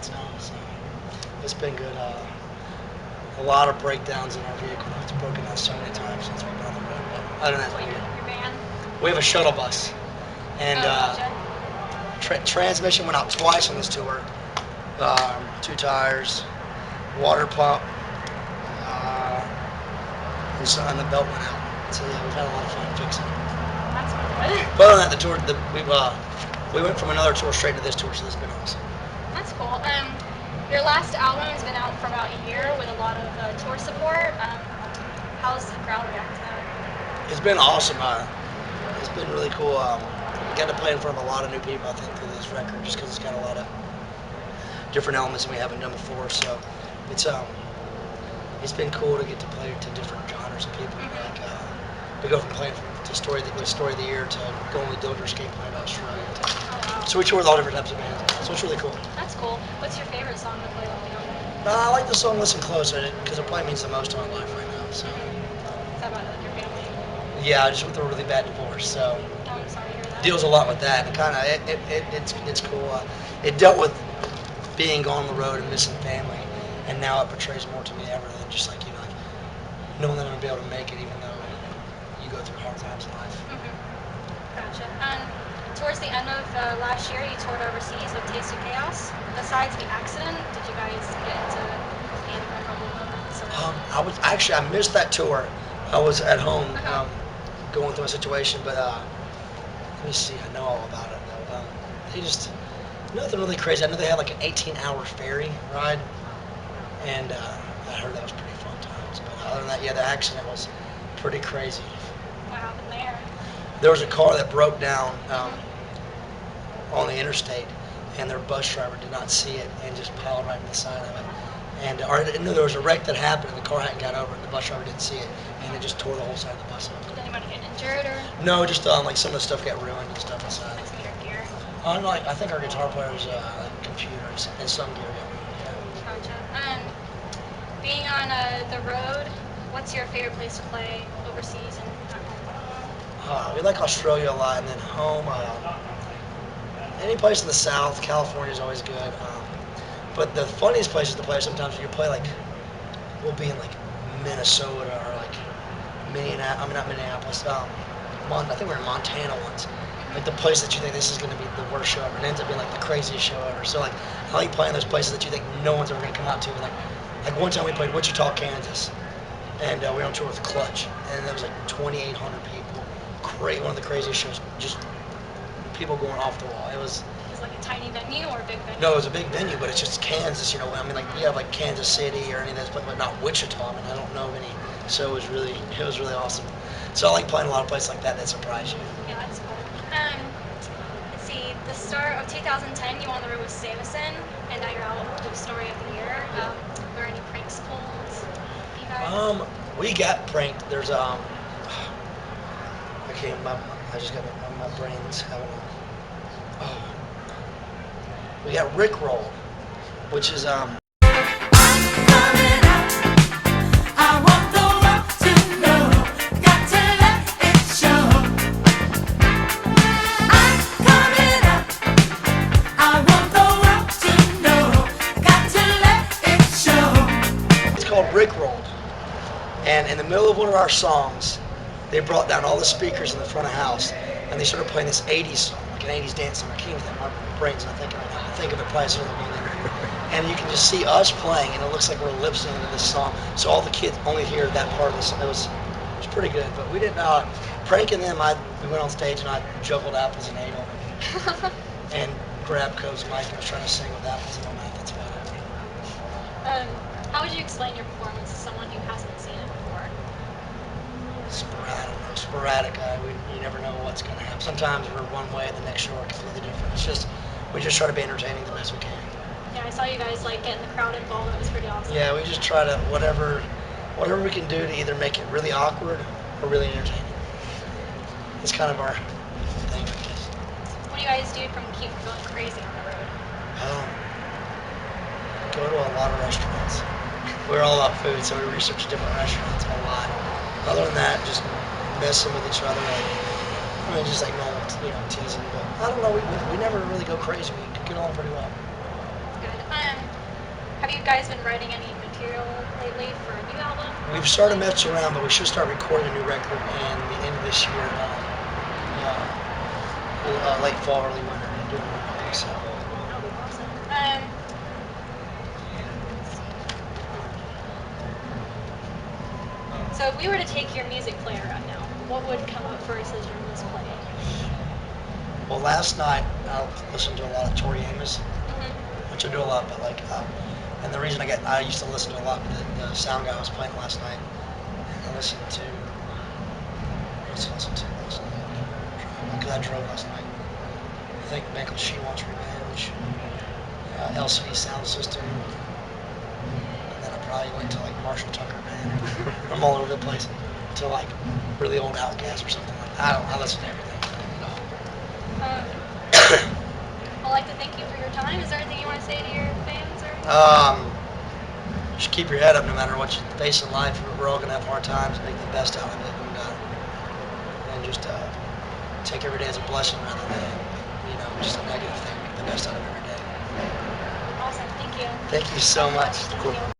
months now. So it's been good. A lot of breakdowns in our vehicle. It's broken down so many times since we've been on the road. But other than that, it's What, been good. your van? We have a shuttle bus, and Oh, gotcha. transmission went out twice on this tour. 2 tires, water pump, and the belt went out. So yeah, we've had a lot of fun fixing it. That's good. But other than that, we went from another tour straight to this tour, so this has been awesome. That's cool. Your last album has been out for about a year with a lot of tour support. How's the crowd react to that? It's been awesome. It's been really cool. We got to play in front of a lot of new people, I think, through this record, just because it's got a lot of different elements that we haven't done before. So it's been cool to get to play to different genres of people. Mm-hmm. Like we go from playing to story of the year to going with Dilger Skate playing to Australia. Oh, wow. So we tour with all different types of bands. So it's really cool. That's cool. What's your favorite song to play on the album? I like the song "Listen Close" because it probably means the most to my life right now. So Mm-hmm. Is that about your family? yeah, I just went through a really bad divorce. So Oh, I'm sorry to hear that. deals a lot with that. And kind of it's cool. It dealt with being on the road and missing family, and now it portrays more to me ever than just like like knowing that I'm gonna be able to make it even though you go through hard times in life. Mm-hmm. Gotcha. And towards the end of last year, you toured overseas with Taste of Chaos. Besides the accident, did you guys get into any memorable moments? Or... I missed that tour. I was at home Uh-huh. going through a situation, but let me see. I know all about it though. They just nothing really crazy. I know they had like an 18-hour ferry ride, and I heard that was pretty fun times. But other than that, yeah, the accident was pretty crazy. What happened there? There was a car that broke down Mm-hmm. on the interstate, and their bus driver did not see it and just piled right in the side of it. And or no, there was a wreck that happened, and the car hadn't got over, and the bus driver didn't see it, and it just tore the whole side of the bus up. Did anybody get injured or No, just like some of the stuff got ruined and stuff inside. like some of your gear? Unlike I think our guitar player's computers and some gear got ruined. Yeah. Gotcha. Being on the road, what's your favorite place to play overseas and at home? We like Australia a lot, and then home. Any place in the South, California is always good. But the funniest places to play sometimes you play like we'll be in like Minnesota or like Minneapolis. I mean not Minneapolis. I think we were in Montana once. Like the place that you think this is going to be the worst show ever, and it ends up being like the craziest show ever. So like I like playing those places that you think no one's ever going to come out to. Like one time we played Wichita, Kansas, and we were on tour with Clutch, and there was like 2,800 people. One of the craziest shows. Just people going off the wall. It was Is it like a tiny venue or a big venue? no, it was a big venue, but it's just Kansas. I mean, like you have like Kansas City or any of those, but not Wichita. I mean, I don't know of any. So it was really awesome. So I like playing a lot of places like that surprise you. Yeah, that's cool. Let's see. The start of 2010, you were on the road with Samson, and now you're out with Story of the Year. Were any pranks pulled? You guys? We got pranked. There's I can't. I just got my brain's having a. Oh, we got Rickrolled, which is it's called Rickrolled, and in the middle of one of our songs, they brought down all the speakers in the front of the house, and they started playing this '80s song, like an '80s dance song. I can't even my brain's not thinking right now. I think of it probably as soon as I'm being there. And you can just see us playing, and it looks like we're lip syncing to this song. So all the kids only hear that part of the song. It was pretty good, but we didn't pranking them. We went on stage and I juggled apples and ate them, and grabbed Co's mic and was trying to sing with apples in my mouth. That's about it. um, how would you explain your performance to someone who hasn't seen it before? Sporadic. You never know what's going to happen. Sometimes we're one way, the next show we're completely different. We just try to be entertaining the best we can. Yeah, I saw you guys like getting the crowd involved. That was pretty awesome. Yeah, we just try to whatever we can do to either make it really awkward or really entertaining. It's kind of our thing, I guess. What do you guys do from keep from going crazy on the road? Um, go to a lot of restaurants. We're all about food, so we research different restaurants a lot. Other than that, just messing with each other. I mean, just like normal, teasing. But I don't know. We never really go crazy. We get on pretty well. Good. Have you guys been writing any material lately for a new album? We've started messing around, but we should start recording a new record in the end of this year. Late fall, early winter, doing one of these. So. Awesome. So if we were to take your music player right now, what would come up first as you're most playing? Well, last night I listened to a lot of Tori Amos, Mm-hmm. which I do a lot, but and the reason I used to listen to a lot, but the sound guy was playing last night, and I listened to, what else did I listen to last night? Because I drove last night. I think a band called She Wants Revenge, LCD Sound System, and then I probably went to like Marshall Tucker Band. I'm all over the place to like really old Outcast or something like that. I listen to everything. Um, I'd like to thank you for your time. Is there anything you want to say to your fans or? Just keep your head up no matter what you face in life. We're all going to have hard times. Make the best out of it, and just take every day as a blessing rather than just a negative thing. Make the best out of every day. Awesome. Thank you. Thank you so much. Thank you.